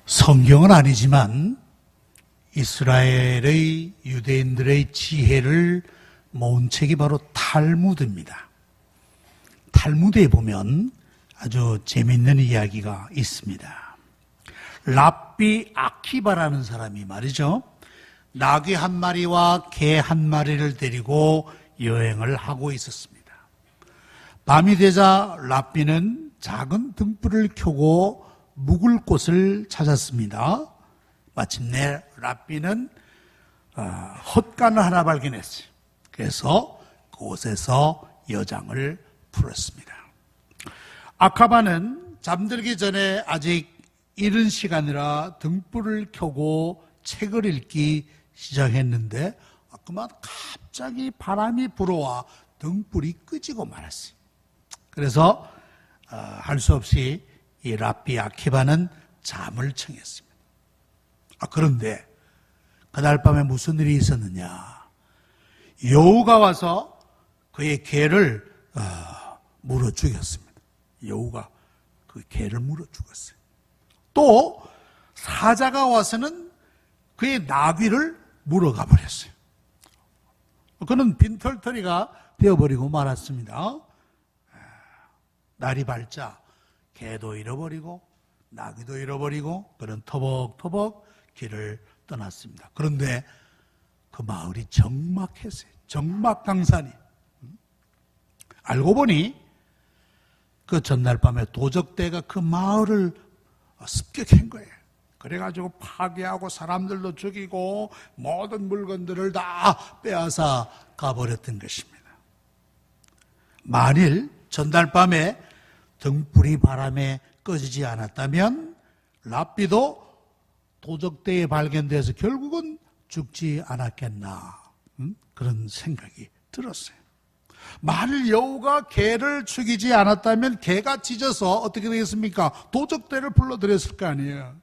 성경은 아니지만 이스라엘의 유대인들의 지혜를 모은 책이 바로 탈무드입니다. 탈무드에 보면 아주 재미있는 이야기가 있습니다. 랍비 아키바라는 사람이 말이죠, 나귀 한 마리와 개 한 마리를 데리고 여행을 하고 있었습니다. 밤이 되자 랍비는 작은 등불을 켜고 묵을 곳을 찾았습니다. 마침내 랍비는 헛간을 하나 발견했어요. 그래서 그곳에서 여장을 풀었습니다. 아카바는 잠들기 전에 아직 이른 시간이라 등불을 켜고 책을 읽기 시작했는데 그만 갑자기 바람이 불어와 등불이 끄지고 말았어요. 그래서 할 수 없이 이 랍비 아키바는 잠을 청했습니다. 그런데 그날 밤에 무슨 일이 있었느냐? 여우가 와서 그의 개를 물어 죽였습니다. 여우가 그 개를 물어 죽었어요. 또 사자가 와서는 그의 나귀를 물어가 버렸어요. 그는 빈털터리가 되어버리고 말았습니다. 날이 밝자 개도 잃어버리고 나귀도 잃어버리고 그는 터벅터벅 길을 떠났습니다. 그런데 그 마을이 적막했어요. 적막강산이. 알고 보니 그 전날 밤에 도적대가 그 마을을 습격한 거예요. 그래가지고 파괴하고 사람들도 죽이고 모든 물건들을 다 빼앗아 가버렸던 것입니다. 만일 전날 밤에 등불이 바람에 꺼지지 않았다면 랍비도 도적대에 발견돼서 결국은 죽지 않았겠나, 그런 생각이 들었어요. 만일 여우가 개를 죽이지 않았다면 개가 짖어서 어떻게 되겠습니까? 도적대를 불러들였을 거 아니에요.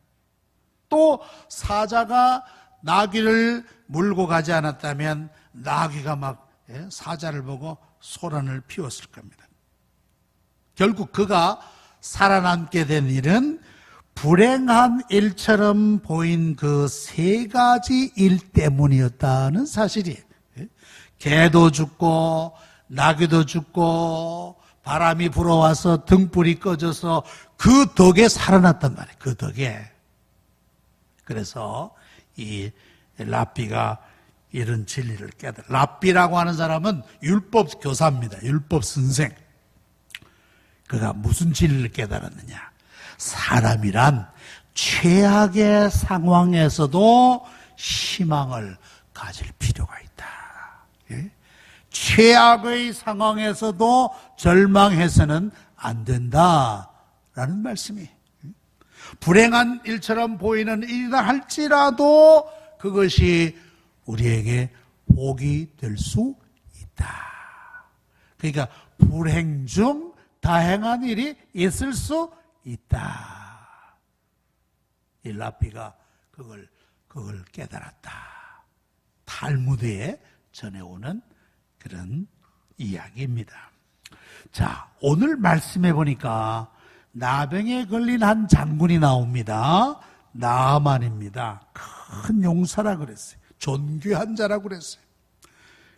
또 사자가 나귀를 물고 가지 않았다면 나귀가 막 사자를 보고 소란을 피웠을 겁니다. 결국 그가 살아남게 된 일은 불행한 일처럼 보인 그 세 가지 일 때문이었다는 사실이에요. 개도 죽고 나귀도 죽고 바람이 불어와서 등불이 꺼져서 그 덕에 살아났단 말이에요. 그 덕에. 그래서 이 랍비가 이런 진리를 깨달아. 랍비라고 하는 사람은 율법 교사입니다. 율법 선생. 그가 무슨 진리를 깨달았느냐? 사람이란 최악의 상황에서도 희망을 가질 필요가 있다. 최악의 상황에서도 절망해서는 안 된다라는 말씀이. 불행한 일처럼 보이는 일이라 할지라도 그것이 우리에게 복이 될 수 있다. 그러니까 불행 중 다행한 일이 있을 수 있다. 이 랍비가 그걸 깨달았다. 탈무드에 전해오는 그런 이야기입니다. 자, 오늘 말씀해 보니까 나병에 걸린 한 장군이 나옵니다. 나아만입니다. 큰 용사라 그랬어요. 존귀한 자라고 그랬어요.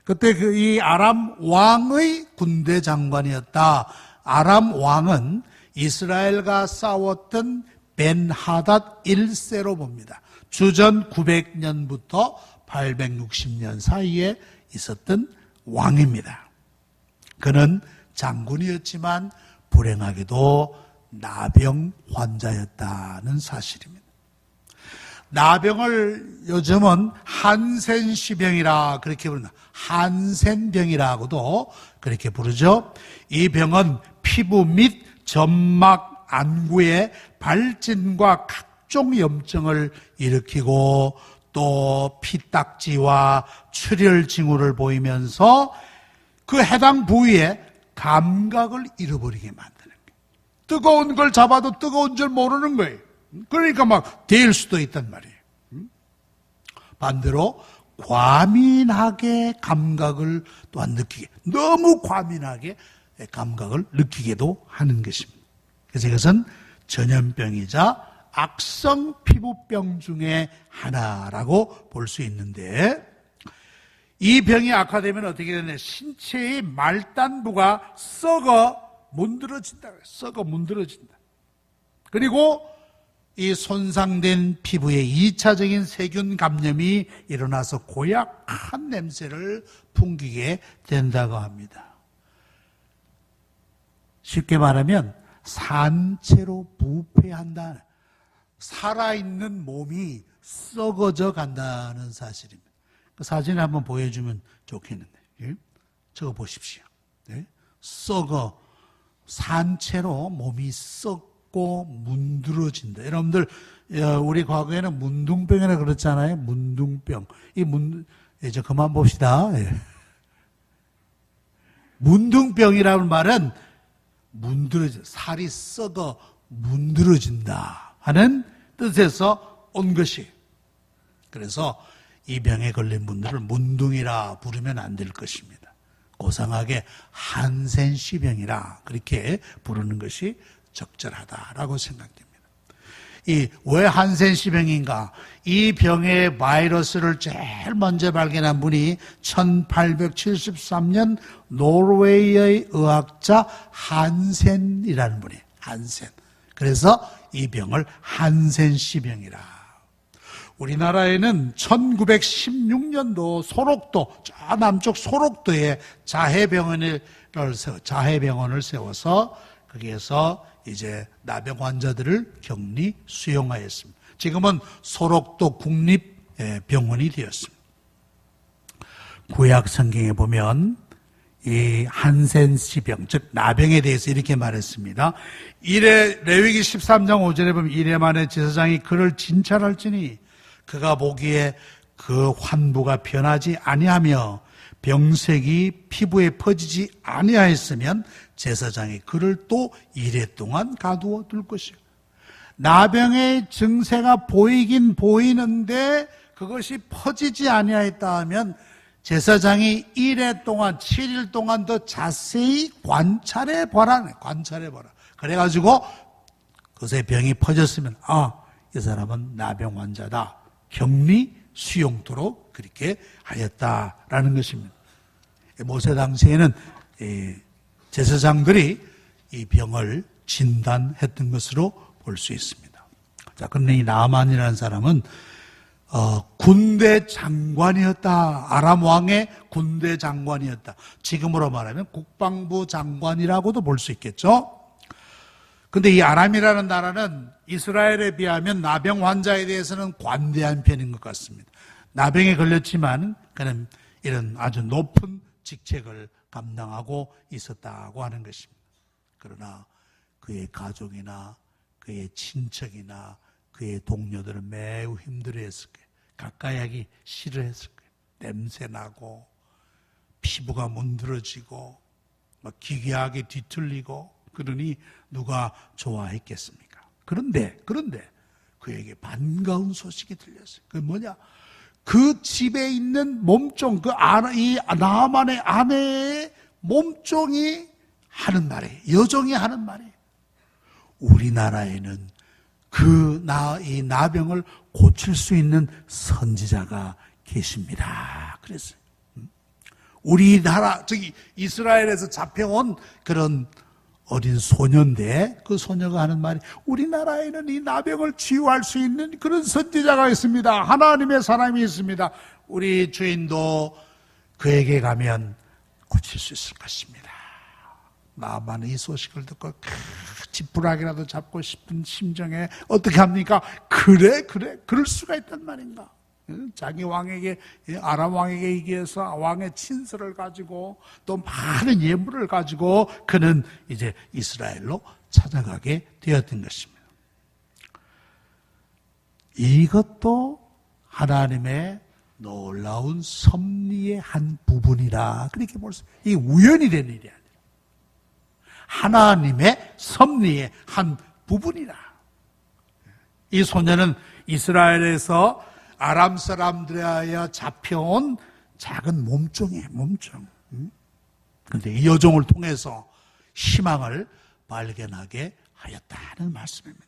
그때 이 아람 왕의 군대 장관이었다. 아람 왕은 이스라엘과 싸웠던 벤하닷 1세로 봅니다. 주전 900년부터 860년 사이에 있었던 왕입니다. 그는 장군이었지만 불행하게도 나병 환자였다는 사실입니다. 나병을 요즘은 한센시병이라 그렇게 부른다. 한센병이라고도 그렇게 부르죠. 이 병은 피부 및 점막 안구에 발진과 각종 염증을 일으키고 또 피딱지와 출혈 징후를 보이면서 그 해당 부위에 감각을 잃어버리게 만드는 거예요. 뜨거운 걸 잡아도 뜨거운 줄 모르는 거예요. 그러니까 막 데일 수도 있단 말이에요. 반대로 과민하게 감각을 또한 느끼게, 너무 과민하게 감각을 느끼게도 하는 것입니다. 그래서 이것은 전염병이자 악성 피부병 중에 하나라고 볼 수 있는데, 이 병이 악화되면 어떻게 되냐? 신체의 말단부가 썩어 문드러진다. 썩어 문드러진다. 그리고 이 손상된 피부에 2차적인 세균 감염이 일어나서 고약한 냄새를 풍기게 된다고 합니다. 쉽게 말하면 산채로 부패한다. 살아있는 몸이 썩어져 간다는 사실입니다. 그 사진을 한번 보여주면 좋겠는데, 예? 적어 보십시오. 네? 썩어, 산채로 몸이 썩고 문드러진다. 여러분들, 우리 과거에는 문둥병이라 그랬잖아요. 문둥병. 이제 그만 봅시다. 예. 문둥병이라는 말은 살이 썩어 문드러진다 하는 뜻에서 온 것이. 그래서 이 병에 걸린 분들을 문둥이라 부르면 안 될 것입니다. 고상하게 한센시병이라 그렇게 부르는 것이 적절하다라고 생각됩니다. 왜 한센시병인가? 이 병의 바이러스를 제일 먼저 발견한 분이 1873년 노르웨이의 의학자 한센이라는 분이에요. 한센. 그래서 이 병을 한센시병이라. 우리나라에는 1916년도 소록도, 저 남쪽 소록도에 자해병원을 세워서 거기에서 이제 나병 환자들을 격리 수용하였습니다. 지금은 소록도 국립병원이 되었습니다. 구약 성경에 보면 이 한센시병, 즉 나병에 대해서 이렇게 말했습니다. 레위기 13장 5절에 보면 이래 만에 제사장이 그를 진찰할지니 그가 보기에 그 환부가 변하지 아니하며 병색이 피부에 퍼지지 아니하였으면 제사장이 그를 또 이래 동안 가두어 둘 것이요. 나병의 증세가 보이긴 보이는데 그것이 퍼지지 아니하였다 하면 제사장이 1회 동안 7일 동안 더 자세히 관찰해 보라. 그래가지고 그새 병이 퍼졌으면 이 사람은 나병 환자다. 격리 수용토록 그렇게 하였다라는 것입니다. 모세 당시에는 제사장들이 이 병을 진단했던 것으로 볼 수 있습니다. 자, 그런데 이 나만이라는 사람은 군대 장관이었다. 아람 왕의 군대 장관이었다. 지금으로 말하면 국방부 장관이라고도 볼 수 있겠죠. 근데 이 아람이라는 나라는 이스라엘에 비하면 나병 환자에 대해서는 관대한 편인 것 같습니다. 나병에 걸렸지만 그는 이런 아주 높은 직책을 감당하고 있었다고 하는 것입니다. 그러나 그의 가족이나 그의 친척이나 그의 동료들은 매우 힘들어했을 거예요. 가까이 하기 싫어했을 거예요. 냄새나고 피부가 문드러지고 막 기괴하게 뒤틀리고 그러니 누가 좋아했겠습니까? 그런데 그에게 반가운 소식이 들렸어요. 그게 뭐냐? 그 집에 있는 몸종, 이 나만의 아내의 몸종이 하는 말이에요. 여종이 하는 말이에요. 우리나라에는 이 나병을 고칠 수 있는 선지자가 계십니다. 그랬어요. 우리나라, 이스라엘에서 잡혀온 그런 어린 소녀인데 그 소녀가 하는 말이 우리나라에는 이 나병을 치유할 수 있는 그런 선지자가 있습니다. 하나님의 사람이 있습니다. 우리 주인도 그에게 가면 고칠 수 있을 것입니다. 나만은 이 소식을 듣고 지푸라기라도 잡고 싶은 심정에 어떻게 합니까? 그럴 수가 있단 말인가? 자기 왕에게, 아람 왕에게 얘기해서 왕의 친서를 가지고 또 많은 예물을 가지고 그는 이제 이스라엘로 찾아가게 되었던 것입니다. 이것도 하나님의 놀라운 섭리의 한 부분이라 그렇게 볼 수 있어요. 이게 우연이 된 일이 아니라 하나님의 섭리의 한 부분이라. 이 소녀는 이스라엘에서 아람 사람들에 의하여 잡혀온 작은 몸종이에요, 몸종. 그런데 이 여종을 통해서 희망을 발견하게 하였다는 말씀입니다.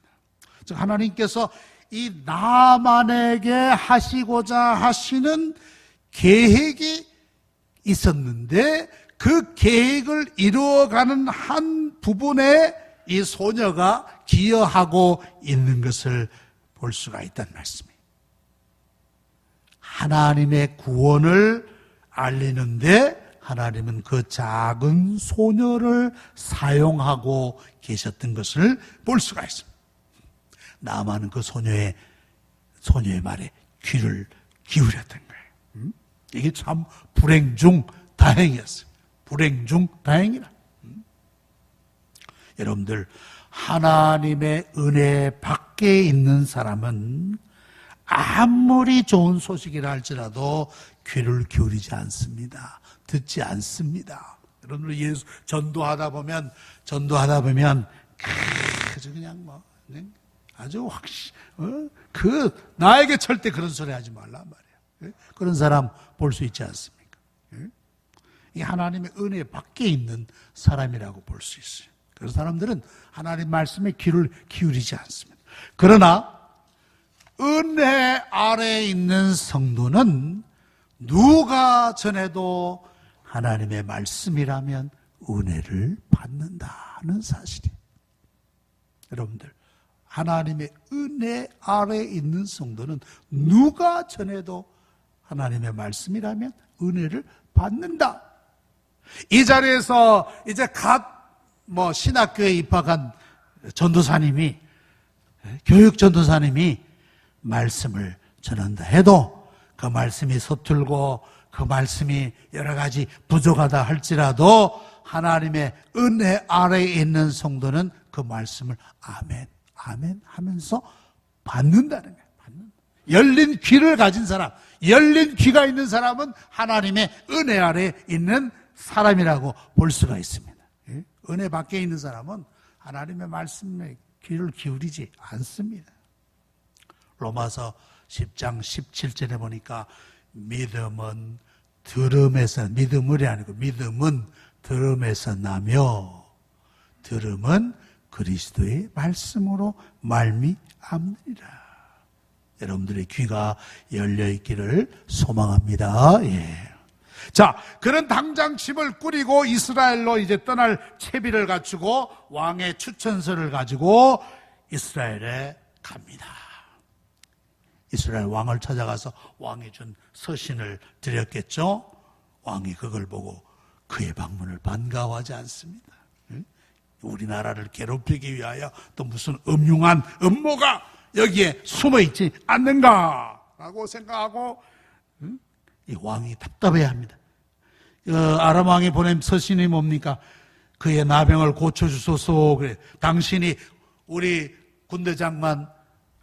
즉 하나님께서 이 나만에게 하시고자 하시는 계획이 있었는데 그 계획을 이루어가는 한 부분에 이 소녀가 기여하고 있는 것을 볼 수가 있다는 말씀이에요. 하나님의 구원을 알리는데 하나님은 그 작은 소녀를 사용하고 계셨던 것을 볼 수가 있습니다. 나만은 그 소녀의 말에 귀를 기울였던 거예요. 이게 참 불행 중 다행이었어요. 불행 중 다행이라. 여러분들, 하나님의 은혜 밖에 있는 사람은 아무리 좋은 소식이라 할지라도 귀를 기울이지 않습니다. 듣지 않습니다. 여러분들 예수 전도하다 보면 아주 그냥 아주 나에게 절대 그런 소리 하지 말란 말이에요. 그런 사람 볼 수 있지 않습니까? 이 하나님의 은혜 밖에 있는 사람이라고 볼 수 있어요. 그런 사람들은 하나님 말씀에 귀를 기울이지 않습니다. 그러나 은혜 아래에 있는 성도는 누가 전해도 하나님의 말씀이라면 은혜를 받는다는 사실이에요. 여러분들, 하나님의 은혜 아래에 있는 성도는 누가 전해도 하나님의 말씀이라면 은혜를 받는다. 이 자리에서 이제 신학교에 입학한 전도사님이, 교육 전도사님이 말씀을 전한다 해도 그 말씀이 서툴고 그 말씀이 여러 가지 부족하다 할지라도 하나님의 은혜 아래에 있는 성도는 그 말씀을 아멘, 아멘 하면서 받는다는 거예요. 열린 귀를 가진 사람, 열린 귀가 있는 사람은 하나님의 은혜 아래에 있는 사람이라고 볼 수가 있습니다. 은혜 밖에 있는 사람은 하나님의 말씀에 귀를 기울이지 않습니다. 로마서 10장 17절에 보니까 믿음은 믿음이 아니고 믿음은 들음에서 나며 들음은 그리스도의 말씀으로 말미암느니라. 여러분들의 귀가 열려있기를 소망합니다. 예. 자, 그런 당장집을 꾸리고 이스라엘로 이제 떠날 채비를 갖추고 왕의 추천서를 가지고 이스라엘에 갑니다. 이스라엘 왕을 찾아가서 왕이 준 서신을 드렸겠죠. 왕이 그걸 보고 그의 방문을 반가워하지 않습니다. 우리나라를 괴롭히기 위하여 또 무슨 음흉한 음모가 여기에 숨어있지 않는가라고 생각하고 이 왕이 답답해합니다. 아람 왕이 보낸 서신이 뭡니까? 그의 나병을 고쳐주소서. 그래. 당신이 우리 군대 장관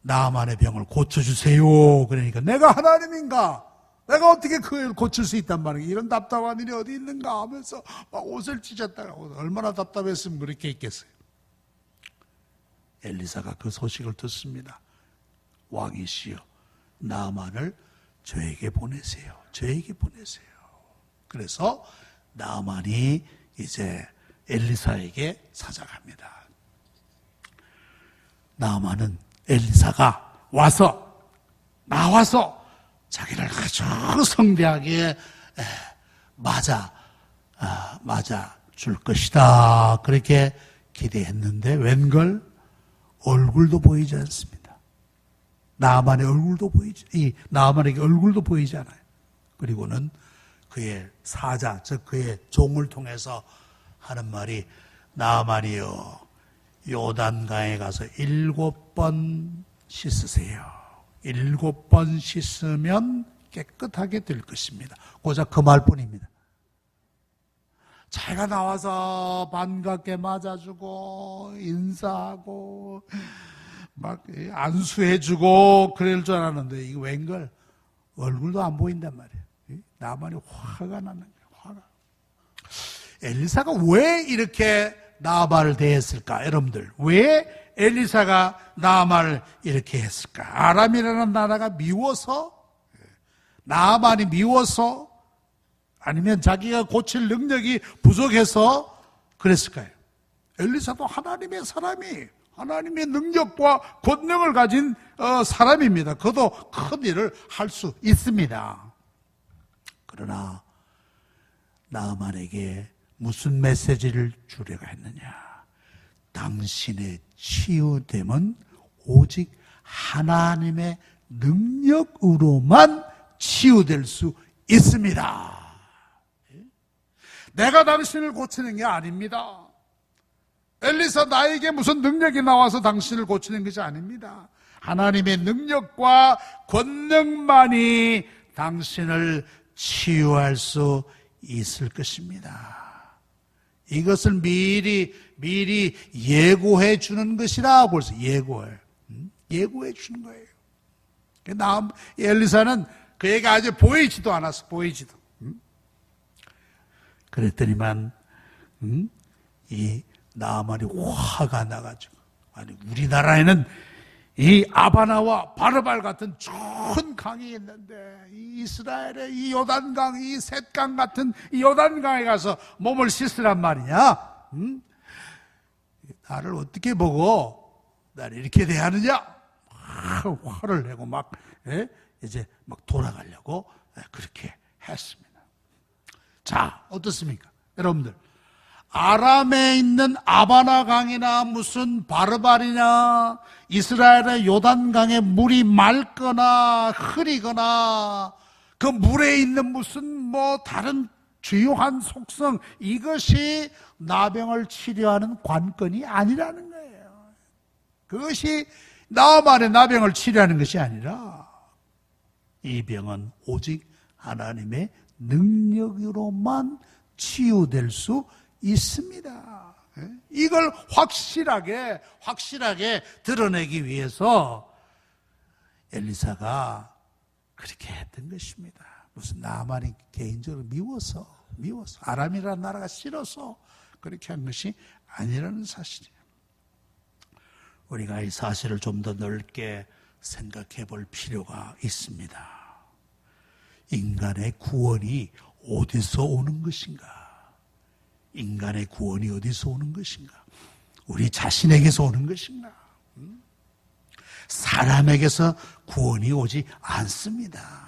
나만의 병을 고쳐주세요. 그러니까 내가 하나님인가? 내가 어떻게 그걸 고칠 수 있단 말이에요? 이런 답답한 일이 어디 있는가 하면서 막 옷을 찢었다가 얼마나 답답했으면 그렇게 있겠어요. 엘리사가 그 소식을 듣습니다. 왕이시여, 나만을 저에게 보내세요. 저에게 보내세요. 그래서 나만이 이제 엘리사에게 찾아갑니다. 나만은 엘리사가 나와서 자기를 아주 성대하게 맞아 줄 것이다. 그렇게 기대했는데 웬걸 얼굴도 보이지 않습니다. 나만의 얼굴도 나만에게 얼굴도 보이지 않아요. 그리고는 그의 사자, 즉 그의 종을 통해서 하는 말이 나만이여 요단강에 가서 7번 씻으세요. 7번 씻으면 깨끗하게 될 것입니다. 고작 그 말뿐입니다. 자기가 나와서 반갑게 맞아주고 인사하고 막 안수해주고 그럴 줄 알았는데 이거 웬걸 얼굴도 안 보인단 말이에요. 나만이 화가 나는 거예요. 화가. 엘리사가 왜 이렇게 나만을 대했을까? 여러분들 왜 엘리사가 나만을 이렇게 했을까? 아람이라는 나라가 미워서? 나만이 미워서? 아니면 자기가 고칠 능력이 부족해서 그랬을까요? 엘리사도 하나님의 사람이 하나님의 능력과 권능을 가진 사람입니다. 그도 큰 일을 할 수 있습니다. 그러나 나아만에게 무슨 메시지를 주려고 했느냐? 당신의 치유됨은 오직 하나님의 능력으로만 치유될 수 있습니다. 내가 당신을 고치는 게 아닙니다. 엘리사, 나에게 무슨 능력이 나와서 당신을 고치는 것이 아닙니다. 하나님의 능력과 권능만이 당신을 치유할 수 있을 것입니다. 이것을 미리 예고해 주는 것이라 벌써 예고해 주는 거예요. 엘리사는 그에게 아직 보이지도 않았어. 보이지도. 그랬더니만 이 나아만이 화가 나가지고, 아니 우리나라에는 이 아바나와 바르발 같은 좋은 강이 있는데 이 이스라엘의 이 요단강, 이 셋강 같은 이 요단강에 가서 몸을 씻으란 말이냐? 나를 어떻게 보고 나를 이렇게 대하느냐? 화를 내고 막 이제 막 돌아가려고 그렇게 했습니다. 자, 어떻습니까? 여러분들, 아람에 있는 아바나 강이나 무슨 바르발이나 이스라엘의 요단강에 물이 맑거나 흐리거나 그 물에 있는 무슨 다른 주요한 속성, 이것이 나병을 치료하는 관건이 아니라는 거예요. 그것이 나만의 나병을 치료하는 것이 아니라 이 병은 오직 하나님의 능력으로만 치유될 수 있습니다. 이걸 확실하게 드러내기 위해서 엘리사가 그렇게 했던 것입니다. 무슨 나만이 개인적으로 미워서 아람이라는 나라가 싫어서 그렇게 한 것이 아니라는 사실이에요. 우리가 이 사실을 좀 더 넓게 생각해 볼 필요가 있습니다. 인간의 구원이 어디서 오는 것인가? 인간의 구원이 어디서 오는 것인가? 우리 자신에게서 오는 것인가? 사람에게서 구원이 오지 않습니다.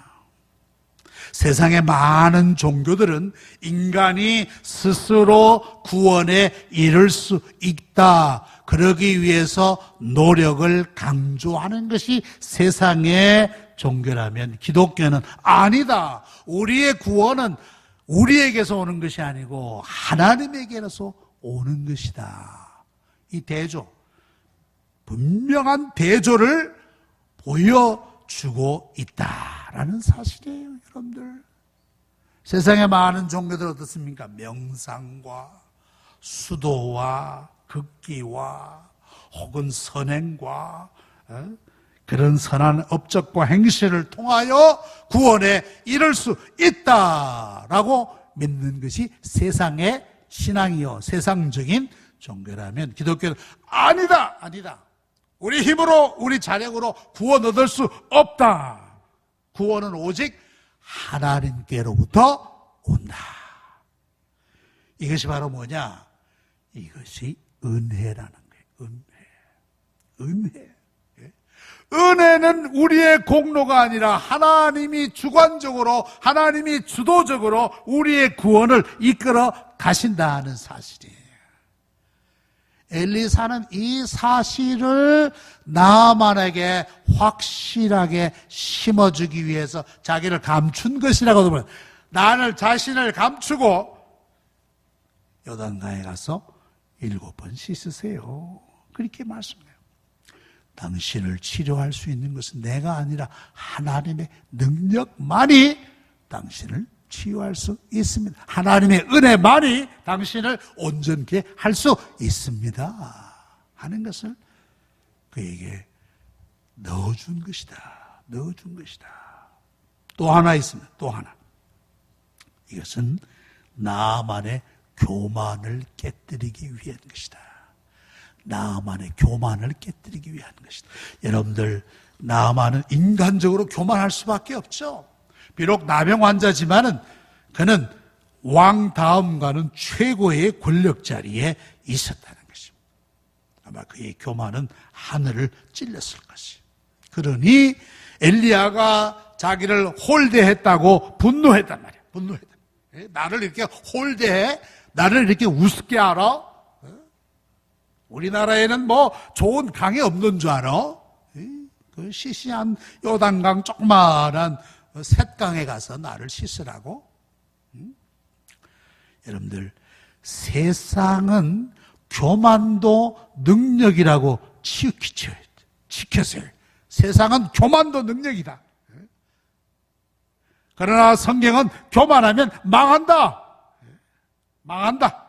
세상의 많은 종교들은 인간이 스스로 구원에 이를 수 있다, 그러기 위해서 노력을 강조하는 것이 세상의 종교라면, 기독교는 아니다. 우리의 구원은 우리에게서 오는 것이 아니고 하나님에게서 오는 것이다. 이 대조, 분명한 대조를 보여주고 있다라는 사실이에요, 여러분들. 세상의 많은 종교들 어떻습니까? 명상과 수도와 극기와 혹은 선행과 그런 선한 업적과 행실을 통하여 구원에 이를 수 있다라고 믿는 것이 세상의 신앙이요, 세상적인 종교라면, 기독교는 아니다. 우리 힘으로, 우리 자력으로 구원 얻을 수 없다. 구원은 오직 하나님께로부터 온다. 이것이 바로 뭐냐? 이것이 은혜라는 거예요. 은혜. 은혜는 우리의 공로가 아니라 하나님이 주관적으로, 하나님이 주도적으로 우리의 구원을 이끌어 가신다는 사실이에요. 엘리사는 이 사실을 나아만에게 확실하게 심어주기 위해서 자기를 감춘 것이라고도 말해요. 나를 자신을 감추고 요단강에 가서 7번 씻으세요. 그렇게 말씀해요. 당신을 치료할 수 있는 것은 내가 아니라 하나님의 능력만이 당신을 치유할 수 있습니다. 하나님의 은혜만이 당신을 온전케 할 수 있습니다 하는 것을 그에게 넣어준 것이다. 또 하나 있습니다. 또 하나. 이것은 나만의 교만을 깨뜨리기 위한 것이다. 나만의 교만을 깨뜨리기 위한 것이다. 여러분들, 나만은 인간적으로 교만할 수밖에 없죠. 비록 나병 환자지만은 그는 왕 다음가는 최고의 권력 자리에 있었다는 것입니다. 아마 그의 교만은 하늘을 찔렸을 것이. 그러니 엘리야가 자기를 홀대했다고 분노했단 말이야. 분노했다. 나를 이렇게 홀대해? 나를 이렇게 우습게 알아? 우리나라에는 뭐 좋은 강이 없는 줄 알아? 그 시시한 요단강 조그마한 셋강에 가서 나를 씻으라고? 여러분들, 세상은 교만도 능력이라고 지켰어요. 세상은 교만도 능력이다. 그러나 성경은 교만하면 망한다. 망한다.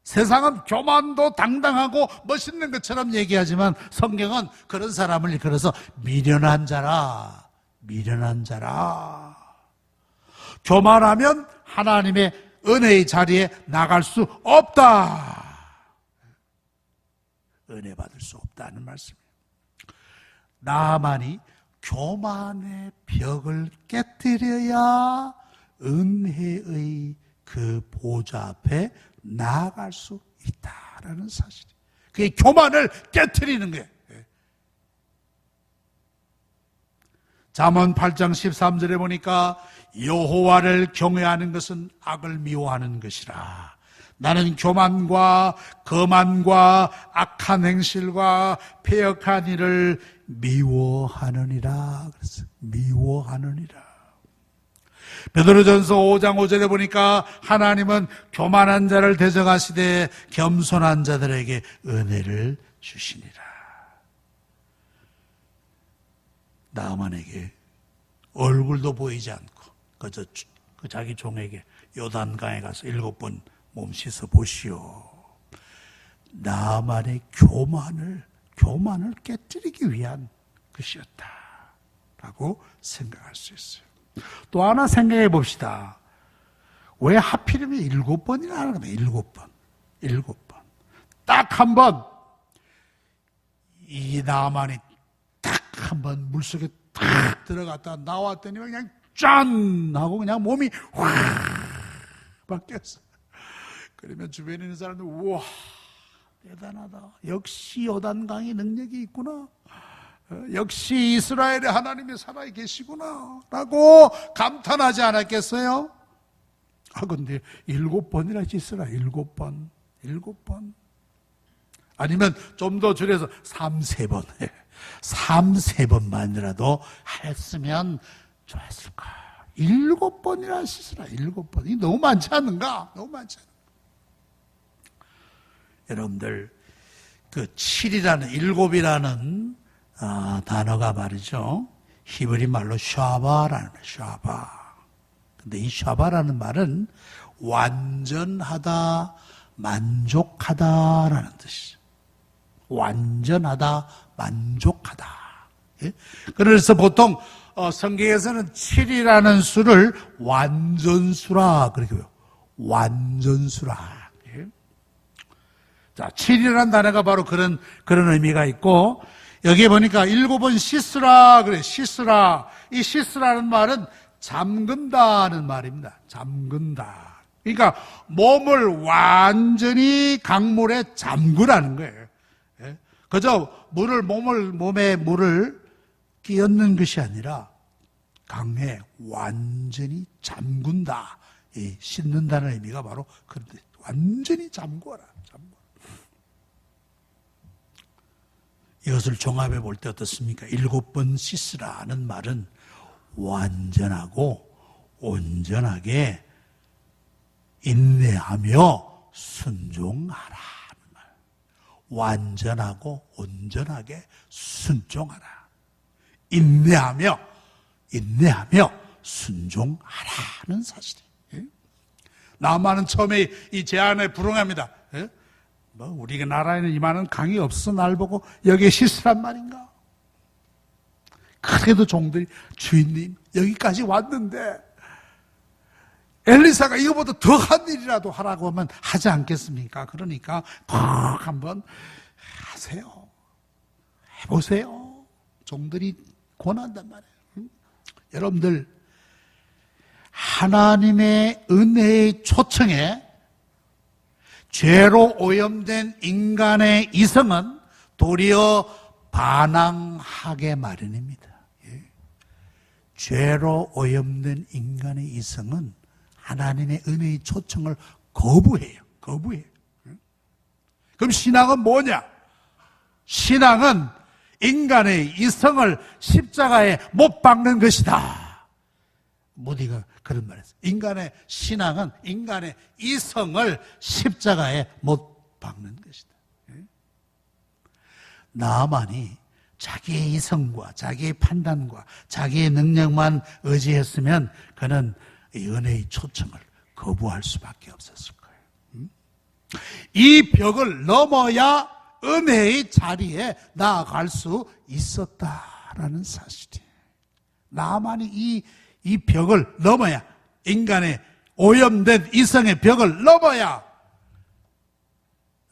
세상은 교만도 당당하고 멋있는 것처럼 얘기하지만 성경은 그런 사람을 일컬어서 미련한 자라. 미련한 자라. 교만하면 하나님의 은혜의 자리에 나갈 수 없다. 은혜 받을 수 없다는 말씀이에요. 나만이 교만의 벽을 깨뜨려야 은혜의 그 보좌 앞에 나아갈 수 있다라는 사실이에요. 그게 교만을 깨뜨리는 거예요. 잠언 8장 13절에 보니까 여호와를 경외하는 것은 악을 미워하는 것이라. 나는 교만과 거만과 악한 행실과 패역한 일을 미워하느니라. 그래서 미워하느니라. 베드로전서 5장 5절에 보니까 하나님은 교만한 자를 대적하시되 겸손한 자들에게 은혜를 주시니라. 나만에게 얼굴도 보이지 않고 그저 자기 종에게 요단강에 가서 7번 몸 씻어 보시오. 나만의 교만을 깨뜨리기 위한 것이었다라고 생각할 수 있어요. 또 하나 생각해 봅시다. 왜 하필이면 7번이나 하는 거냐? 7번. 7번. 딱 한 번, 이 나만이 딱 한 번 물속에 딱 들어갔다 나왔더니 그냥 짠! 하고 그냥 몸이 확 바뀌었어. 그러면 주변에 있는 사람들, 우와, 대단하다. 역시 요단강의 능력이 있구나. 역시 이스라엘의 하나님이 살아계시구나 라고 감탄하지 않았겠어요? 근데 7번이나 씻으라. 7번. 아니면 좀 더 줄여서 3-4번 해. 3-4번만이라도 했으면 좋았을까. 7번이나 씻으라. 7번. 이 너무 많지 않는가? 너무 많지 않는가? 여러분들, 그 7이라는, 7이라는 단어가 말이죠. 히브리 말로 샤바라는 거예요. 샤바. 근데 이 샤바라는 말은 완전하다, 만족하다라는 뜻이죠. 완전하다, 만족하다. 예? 그래서 보통 성경에서는 7이라는 수를 완전수라 그렇게 해요. 완전수라. 예? 자, 7이라는 단어가 바로 그런 의미가 있고, 여기에 보니까 7번 씻으라 그래. 씻으라. 이 씻으라는 말은 잠근다는 말입니다. 잠근다. 그러니까 몸을 완전히 강물에 잠그라는 거예요. 그저 몸에 물을 끼얹는 것이 아니라 강에 완전히 잠근다. 씻는다는 의미가 바로 그런데 완전히 잠궈라. 이것을 종합해 볼 때 어떻습니까? 7번 씻으라는 말은 완전하고 온전하게 인내하며 순종하라. 완전하고 온전하게 순종하라. 인내하며 순종하라는 사실이에요. 나만은 처음에 이 제안에 불응합니다. 우리 나라에는 이만한 강이 없어 날 보고 여기에 씻으란 말인가? 그래도 종들이 주인님 여기까지 왔는데 엘리사가 이거보다 더한 일이라도 하라고 하면 하지 않겠습니까? 그러니까 꼭 한번 하세요. 해보세요. 종들이 권한단 말이에요. 여러분들, 하나님의 은혜의 초청에 죄로 오염된 인간의 이성은 도리어 반항하게 마련입니다. 죄로 오염된 인간의 이성은 하나님의 은혜의 초청을 거부해요. 그럼 신앙은 뭐냐? 신앙은 인간의 이성을 십자가에 못 박는 것이다. 모디가 그런 말했어요. 신앙은 인간의 이성을 십자가에 못 박는 것이다. 나만이 자기의 이성과 자기의 판단과 자기의 능력만 의지했으면 그는 이 은혜의 초청을 거부할 수밖에 없었을 거예요. 이 벽을 넘어야 은혜의 자리에 나아갈 수 있었다라는 사실이에요. 나만이 이 벽을 넘어야, 인간의 오염된 이성의 벽을 넘어야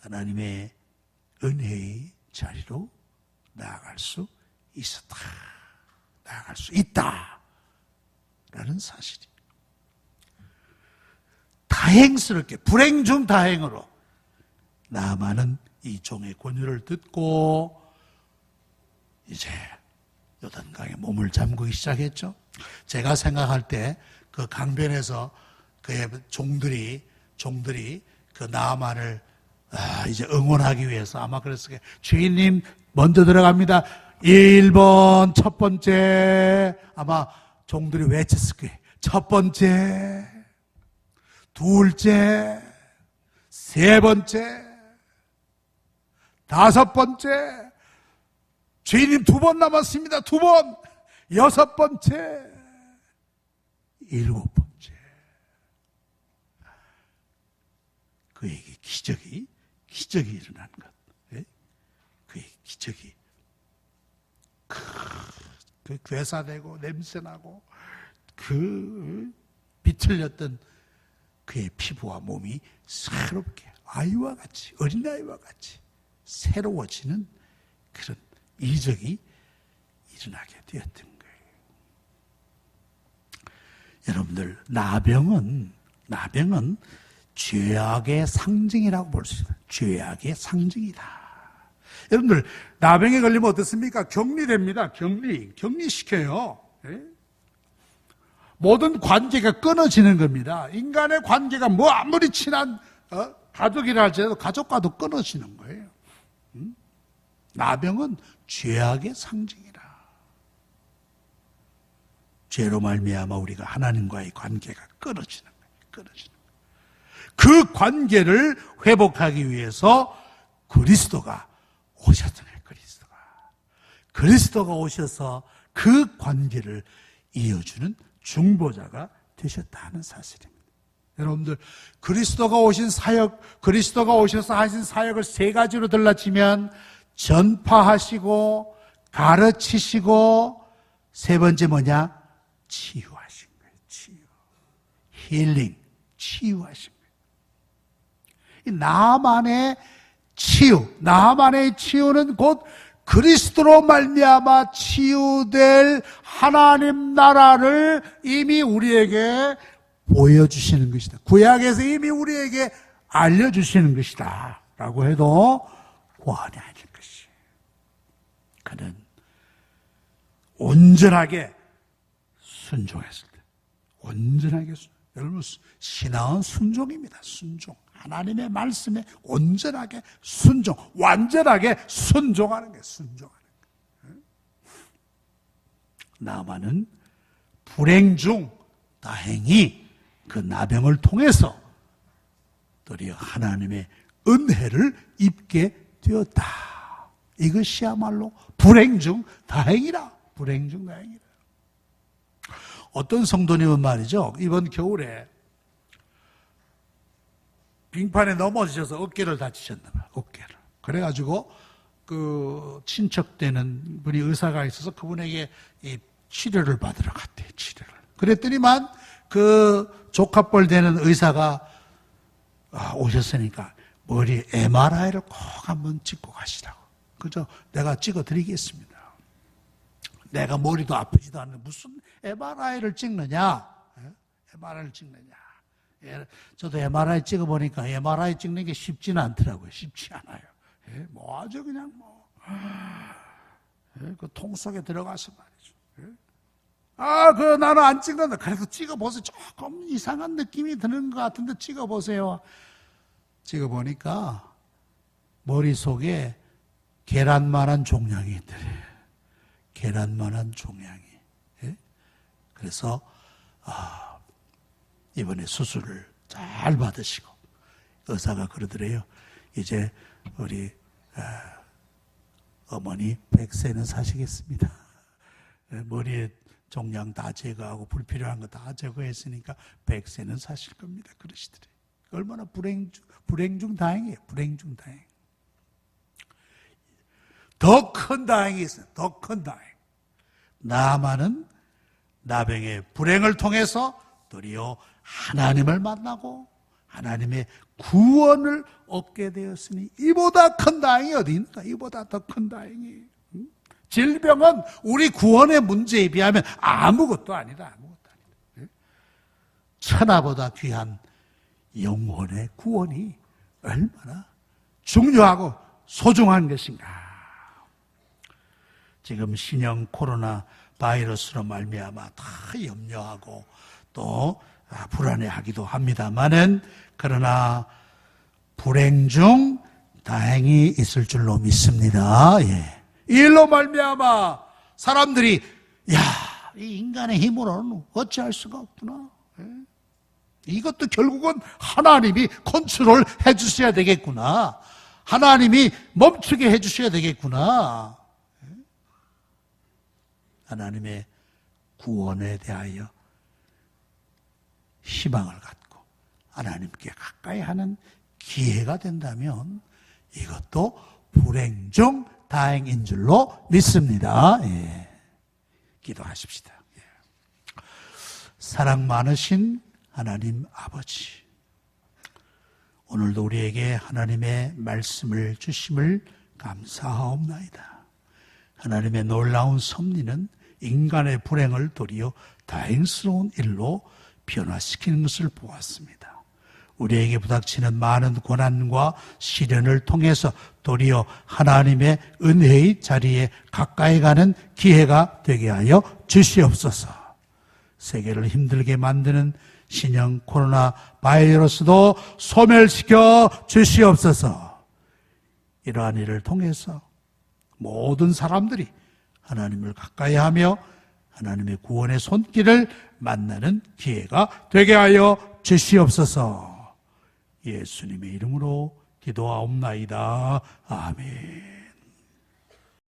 하나님의 은혜의 자리로 나아갈 수 있었다. 나아갈 수 있다. 라는 사실이. 다행스럽게, 불행 중 다행으로 나아만은 이 종의 권유를 듣고 이제 요단강에 몸을 잠그기 시작했죠. 제가 생각할 때 그 강변에서 그의 종들이 그 나아만을 이제 응원하기 위해서 아마 그랬을 거예요. 주인님 먼저 들어갑니다. 1번 첫 번째 아마 종들이 외쳤을 거예요. 첫 번째, 둘째, 세 번째, 다섯 번째, 주인님 2번 남았습니다. 2번, 6번째, 7번째. 그에게 기적이 일어난 것. 그의 기적이 그 괴사되고 냄새나고 그 비틀렸던 그의 피부와 몸이 새롭게 아이와 같이, 어린아이와 같이 새로워지는 그런 이적이 일어나게 되었던 거예요. 여러분들, 나병은 죄악의 상징이라고 볼 수 있어요. 죄악의 상징이다. 여러분들, 나병에 걸리면 어떻습니까? 격리됩니다. 격리시켜요. 모든 관계가 끊어지는 겁니다. 인간의 관계가 뭐 아무리 친한 가족이라 할지라도 가족과도 끊어지는 거예요. 나병은 죄악의 상징이라. 죄로 말미암아 우리가 하나님과의 관계가 끊어지는 거예요. 그 관계를 회복하기 위해서 그리스도가 오셨던 거예요. 그리스도가 오셔서 그 관계를 이어주는 중보자가 되셨다는 사실입니다. 여러분들, 그리스도가 오신 사역, 그리스도가 오셔서 하신 사역을 3가지로 들라치면 전파하시고 가르치시고 3번째 뭐냐? 치유하신 거예요. 힐링, 치유하신 거예요. 이 나만의 치유는 곧 그리스도로 말미암아 치유될 하나님 나라를 이미 우리에게 보여주시는 것이다. 구약에서 이미 우리에게 알려주시는 것이다 라고 해도 과언이 아닐 것이에요. 그는 온전하게 순종했을 때, 여러분, 신앙은 순종입니다. 순종. 하나님의 말씀에 온전하게 완전하게 순종하는 거예요. 나만은 불행 중 다행히 그 나병을 통해서 도리어 하나님의 은혜를 입게 되었다. 이것이야말로 불행 중 다행이라. 어떤 성도님은 말이죠, 이번 겨울에 빙판에 넘어지셔서 어깨를 다치셨나 봐요. 그래가지고 그 친척되는 분이 의사가 있어서 그분에게 이 치료를 받으러 갔대요. 그랬더니만 그 조카뻘 되는 의사가 오셨으니까 머리에 MRI를 꼭 한번 찍고 가시라고. 그죠? 내가 찍어드리겠습니다. 내가 머리도 아프지도 않는데 무슨 MRI를 찍느냐? 저도 MRI 찍어보니까 MRI 찍는 게 쉽지는 않더라고요. 쉽지 않아요. 뭐 아주 그냥 그 통 속에 들어가서 말이죠. 나는 안 찍는다. 그래도 찍어보세요. 조금 이상한 느낌이 드는 것 같은데 찍어보세요. 찍어보니까 머릿속에 계란만한 종양이 있더래요. 계란만한 종양이. 그래서 이번에 수술을 잘 받으시고 의사가 그러더래요. 이제 우리 어머니 100세는 사시겠습니다. 머리에 종양 다 제거하고 불필요한 거 다 제거했으니까 100세는 사실 겁니다. 그러시더래요. 얼마나 불행 중 다행이에요. 불행 중 다행. 더 큰 다행이 있어요. 더 큰 다행. 나만은 나병의 불행을 통해서 도리어 하나님을 만나고 하나님의 구원을 얻게 되었으니 이보다 큰 다행이 어디 있는가? 이보다 더 큰 다행이. 질병은 우리 구원의 문제에 비하면 아무것도 아니다. 아무것도 아니다. 천하보다 귀한 영혼의 구원이 얼마나 중요하고 소중한 것인가. 지금 신형 코로나 바이러스로 말미암아 다 염려하고 또 불안해하기도 합니다만은 그러나 불행 중 다행이 있을 줄로 믿습니다. 이 일로 말미암아 사람들이 이 인간의 힘으로는 어찌할 수가 없구나. 이것도 결국은 하나님이 컨트롤 해주셔야 되겠구나. 하나님이 멈추게 해주셔야 되겠구나. 하나님의 구원에 대하여 희망을 갖고 하나님께 가까이 하는 기회가 된다면 이것도 불행 중 다행인 줄로 믿습니다. 기도하십시다. 사랑 많으신 하나님 아버지, 오늘도 우리에게 하나님의 말씀을 주심을 감사하옵나이다. 하나님의 놀라운 섭리는 인간의 불행을 도리어 다행스러운 일로 변화시키는 것을 보았습니다. 우리에게 부닥치는 많은 고난과 시련을 통해서 도리어 하나님의 은혜의 자리에 가까이 가는 기회가 되게 하여 주시옵소서. 세계를 힘들게 만드는 신형 코로나 바이러스도 소멸시켜 주시옵소서. 이러한 일을 통해서 모든 사람들이 하나님을 가까이 하며 하나님의 구원의 손길을 만나는 기회가 되게 하여 주시옵소서. 예수님의 이름으로 기도하옵나이다. 아멘.